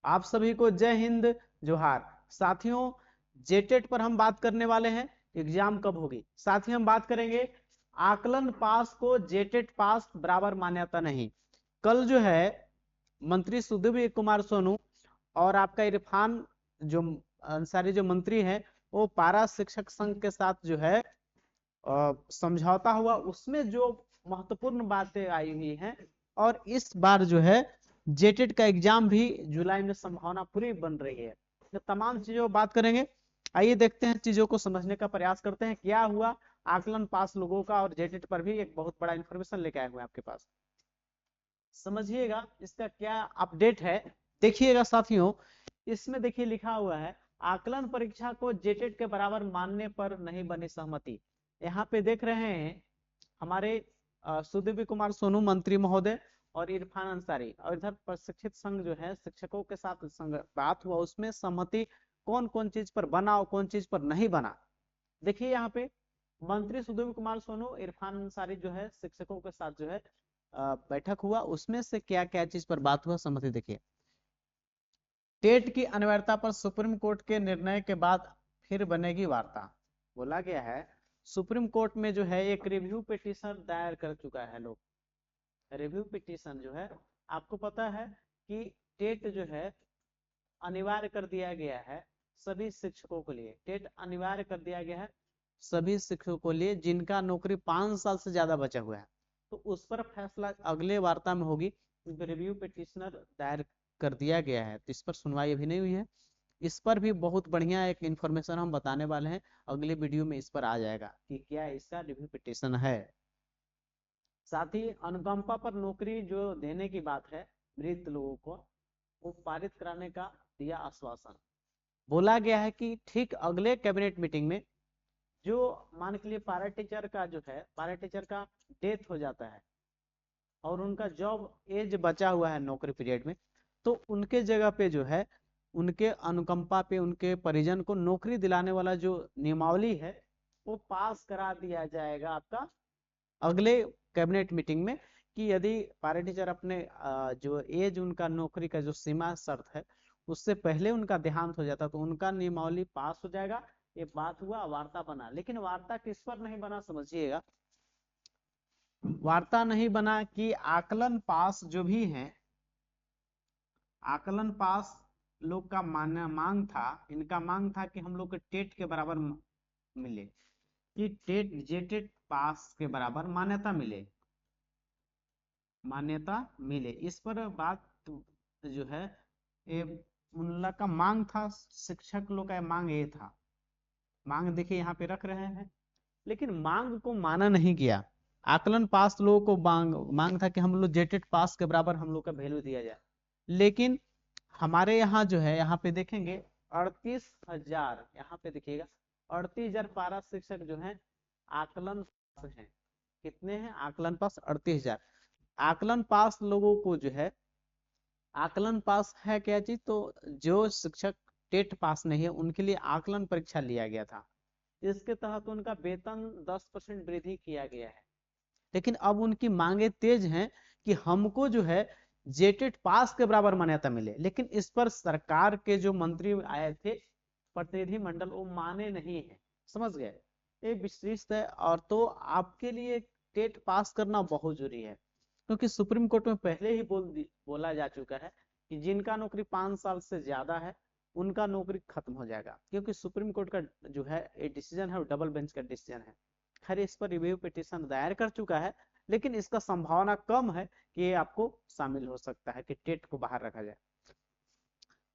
आप सभी को जय हिंद, जोहार। साथियों, जेटेट पर हम बात करने वाले हैं, एग्जाम कब होगी। साथ ही हम बात करेंगे आकलन पास को जेटेट पास बराबर मान्यता नहीं। कल जो है मंत्री सुधीर कुमार सोनू और आपका इरफान जो अंसारी जो मंत्री हैं, वो पारा शिक्षक संघ के साथ जो है समझौता हुआ, उसमें जो महत्वपूर्ण बातें आई हुई हैं, और इस बार जो है जेटेट का एग्जाम भी जुलाई में संभावना पूरी बन रही है। तो तमाम चीजों बात करेंगे। आइए देखते हैं, चीजों को समझने का प्रयास करते हैं क्या हुआ आकलन पास लोगों का, और जेटेट पर भी एक बहुत बड़ा इंफॉर्मेशन लेके आए हुए हैं आपके पास। समझिएगा इसका क्या अपडेट है। देखिएगा साथियों, इसमें देखिए लिखा हुआ है आकलन परीक्षा को जेटेट के बराबर मानने पर नहीं बनी सहमति। यहाँ पे देख रहे हैं हमारे सुदीप कुमार सोनू मंत्री महोदय और इरफान अंसारी, और इधर प्रशिक्षित संघ जो है शिक्षकों के साथ बात हुआ, उसमें सहमति कौन कौन चीज पर बना और कौन चीज पर नहीं बना। देखिए यहाँ पे मंत्री सुदीप कुमार सोनू इरफान अंसारी जो है शिक्षकों के साथ जो है बैठक हुआ, उसमें से क्या क्या चीज पर बात हुआ सहमति। देखिए, टेट की अनिवार्यता पर सुप्रीम कोर्ट के निर्णय के बाद फिर बनेगी वार्ता। बोला गया है सुप्रीम कोर्ट में जो है एक रिव्यू पिटीशन दायर कर चुका है लोग। रिव्यू पिटीशन जो है, आपको पता है कि टेट जो है अनिवार्य कर दिया गया है सभी शिक्षकों के लिए। टेट अनिवार्य कर दिया गया है सभी शिक्षकों के लिए जिनका नौकरी 5 साल से ज्यादा बचा हुआ है। तो उस पर फैसला अगले वार्ता में होगी, क्योंकि रिव्यू पिटिशनर दायर कर दिया गया है, तो इस पर सुनवाई अभी नहीं हुई है। इस पर भी बहुत बढ़िया एक इंफॉर्मेशन हम बताने वाले हैं, अगले वीडियो में इस पर आ जाएगा कि क्या इसका रिव्यू पिटिशन है। साथ ही अनुकंपा पर नौकरी जो देने की बात है मृत लोगों को, वो पारित कराने का दिया आश्वासन। बोला गया है कि ठीक अगले कैबिनेट मीटिंग में जो मान के लिए पारा टीचर का जो है, पारा टीचर का डेथ हो जाता है और उनका जॉब एज बचा हुआ है नौकरी पीरियड में, तो उनके जगह पे जो है उनके अनुकंपा पे उनके परिजन को नौकरी दिलाने वाला जो नियमावली है वो पास करा दिया जाएगा आपका अगले कैबिनेट मीटिंग में, कि यदि पारा टीचर अपने जो एज उनका नौकरी का जो सीमा शर्त है उससे पहले उनका देहांत हो जाता तो उनका नियमावली पास हो जाएगा। ये बात हुआ, वार्ता बना, लेकिन वार्ता किस पर नहीं बना समझिएगा। वार्ता नहीं बना कि आकलन पास जो भी है, आकलन पास लोग का मांग था, इनका मांग था कि हम लोग को टेट के बराबर मिले, कि टेट जेटेट पास के बराबर मान्यता मिले, मान्यता मिले। इस पर बात जो है ये उन लोग का मांग था, शिक्षक लोग का मांग ये था। मांग देखिए यहाँ पे रख रहे हैं, लेकिन मांग को माना नहीं गया। आकलन पास लोगों को मांग था कि हम लोग जेटेट पास के बराबर हम लोग का वैल्यू दिया जाए, लेकिन हमारे यहाँ जो है, यहाँ पे देखेंगे 38,000, यहाँ पे देखिएगा 38,000 पारा शिक्षक जो है आकलन पास है। कितने हैं आकलन पास? 38,000। आकलन पास लोगों को जो है, आकलन पास है क्या चीज, तो जो शिक्षक टेट पास नहीं है उनके लिए आकलन परीक्षा लिया गया था, इसके तहत उनका वेतन 10% वृद्धि किया गया है। लेकिन अब उनकी मांगे तेज हैं कि हमको जो है जेटेट पास के बराबर मान्यता मिले, लेकिन इस पर सरकार के जो मंत्री आए थे प्रतिनिधि मंडल, वो माने नहीं है। समझ गए, ये विशिष्ट है। और तो आपके लिए टेट पास करना बहुत जरूरी है, क्योंकि सुप्रीम कोर्ट में पहले ही बोला जा चुका है कि जिनका नौकरी 5 साल से ज्यादा है उनका नौकरी खत्म हो जाएगा, क्योंकि सुप्रीम कोर्ट का जो है ये डिसीजन है वो डबल बेंच का डिसीजन है। खैर इस पर रिव्यू पिटीशन दायर कर चुका है, लेकिन इसका संभावना कम है कि ये आपको शामिल हो सकता है कि टेट को बाहर रखा जाए।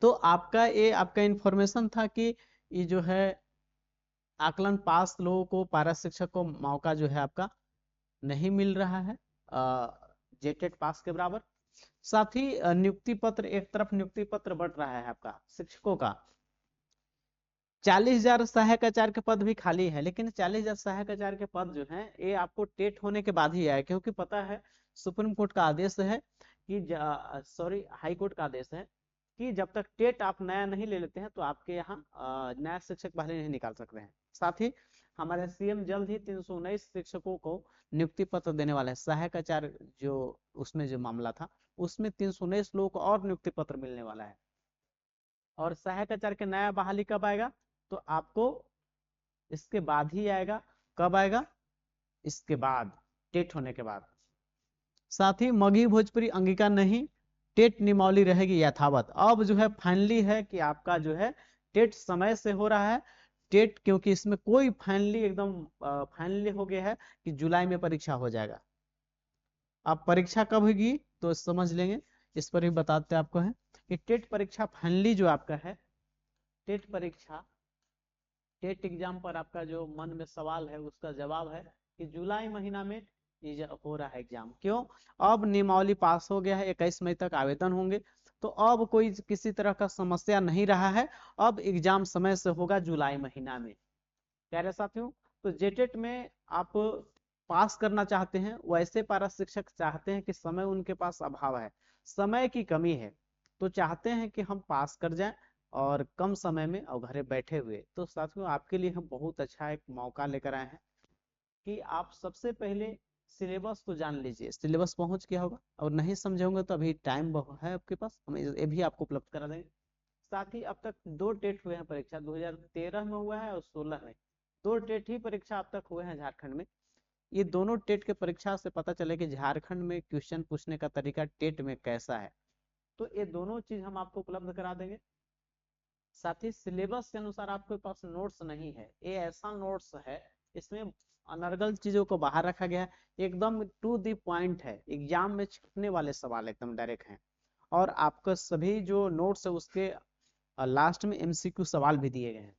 तो आपका ये आपका इंफॉर्मेशन था कि ये जो है आकलन पास लोगों को, पारा शिक्षक को मौका जो है आपका नहीं मिल रहा है जेटेट पास के बराबर। साथ ही नियुक्ति पत्र, एक तरफ नियुक्ति पत्र बढ़ रहा है आपका शिक्षकों का। 40,000 सहायक आचार्य के पद भी खाली है, लेकिन 40,000 सहायक आचार्य के पद जो है ये आपको टेट होने के बाद ही आए, क्योंकि पता है सुप्रीम कोर्ट का आदेश है कि सॉरी हाई कोर्ट का आदेश है कि जब तक टेट आप नया नहीं ले लेते हैं तो आपके यहाँ नया शिक्षक पहले नहीं निकाल सकते हैं। साथ ही हमारे सीएम जल्द ही 319 शिक्षकों को नियुक्ति पत्र देने वाले हैं। सहायक आचार्य जो उसमें जो मामला था उसमें 319 लोगों को और नियुक्ति पत्र मिलने वाला है। और सहायक आचार्य के नया बहाली कब आएगा? तो आपको इसके बाद ही आएगा। कब आएगा? इसके बाद, टेट होने के बाद। साथ ही मगही भोजपुरी अंगिका नहीं, टेट नियमावली रहेगी यथावत। अब जो है फाइनली है कि आपका जो है टेट समय से हो रहा है। टेट क्योंकि इसमें कोई फाइनली एकदम फाइनली हो गया है कि जुलाई में परीक्षा हो जाएगा। अब परीक्षा कब होगी तो समझ लेंगे, इस पर भी बताते आपको है कि टेट परीक्षा फाइनली जो आपका है, टेट परीक्षा, टेट एग्जाम पर आपका जो मन में सवाल है उसका जवाब है कि जुलाई महीना में ये हो रहा है एग्जाम। क्यों? अब नियमावली पास हो गया है, 21 मई तक आवेदन होंगे, तो अब कोई किसी तरह का समस्या नहीं रहा है। अब एग्जाम समय से होगा जुलाई महीना में। प्यारे साथियों, तो जेटेट में आप पास करना चाहते हैं, वैसे पारा शिक्षक चाहते हैं कि समय उनके पास अभाव है, समय की कमी है, तो चाहते हैं कि हम पास कर जाएं और कम समय में और घरे बैठे हुए। तो साथियों आपके लिए हम बहुत अच्छा एक मौका लेकर आए हैं कि आप सबसे पहले सिलेबस को जान लीजिए। सिलेबस पहुंच गया होगा, और नहीं समझे होंगे तो अभी टाइम है आपके पास, हम ये भी आपको उपलब्ध करा देंगे। साथ ही अब तक 2 टेट हुए हैं परीक्षा, 2013 में हुआ है और 16 में। 2 टेट ही परीक्षा अब तक हुए हैं झारखंड में। ये दोनों टेट के परीक्षा से पता चले कि झारखंड में क्वेश्चन पूछने का तरीका टेट में कैसा है, तो ये दोनों चीज हम आपको उपलब्ध करा देंगे। साथ ही सिलेबस के अनुसार आपके पास नोट्स नहीं है, ये ऐसा नोट्स है इसमें अनर्गल चीजों को बाहर रखा गया है, एकदम टू द पॉइंट है, एग्जाम में छपने वाले सवाल एकदम डायरेक्ट हैं। और आपका सभी जो नोट्स है उसके लास्ट में एमसीक्यू सवाल भी दिए गए हैं।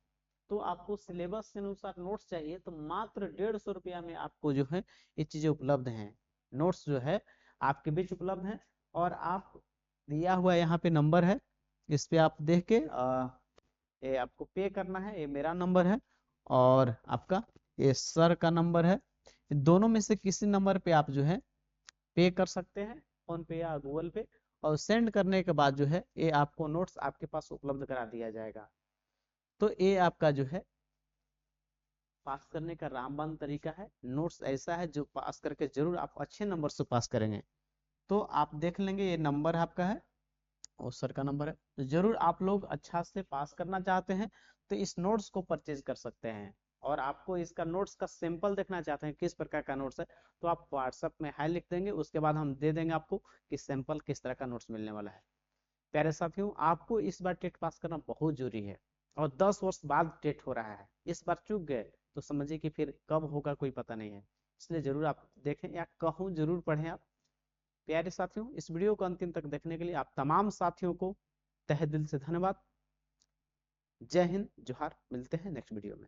तो आपको सिलेबस के अनुसार नोट्स चाहिए तो मात्र 150 रुपया में आपको जो है ये चीजें उपलब्ध हैं। नोट्स जो है आपके बीच उपलब्ध हैं, और आप दिया हुआ यहाँ पे नंबर है, इस पे आप देख के ये आपको पे करना है। ये मेरा नंबर है और आपका ये सर का नंबर है, दोनों में से किसी नंबर पे आप जो है पे कर सकते हैं, फोन पे या गूगल पे, और सेंड करने के बाद जो है ये आपको नोट्स आपके पास उपलब्ध करा दिया जाएगा। तो ये आपका जो है पास करने का रामबाण तरीका है। नोट्स ऐसा है जो पास करके जरूर आप अच्छे नंबर से पास करेंगे। तो आप देख लेंगे, ये नंबर आपका है और सर का नंबर है, तो जरूर आप लोग अच्छा से पास करना चाहते हैं तो इस नोट्स को परचेज कर सकते हैं। और आपको इसका नोट्स का सैंपल देखना चाहते हैं किस प्रकार का नोट्स है, तो आप व्हाट्सएप में हाई लिख देंगे, उसके बाद हम दे देंगे आपको कि सैंपल किस तरह का नोट्स मिलने वाला है। प्यारे साथियों, आपको इस बार टेट पास करना बहुत जरूरी है, और 10 वर्ष बाद टेट हो रहा है। इस बार चूक गए तो समझिए कि फिर कब होगा कोई पता नहीं है, इसलिए जरूर आप देखें, या कहूँ जरूर पढ़ें आप। प्यारे साथियों, इस वीडियो को अंतिम तक देखने के लिए आप तमाम साथियों को तहे दिल से धन्यवाद। जय हिंद, जोहार, मिलते हैं नेक्स्ट वीडियो में।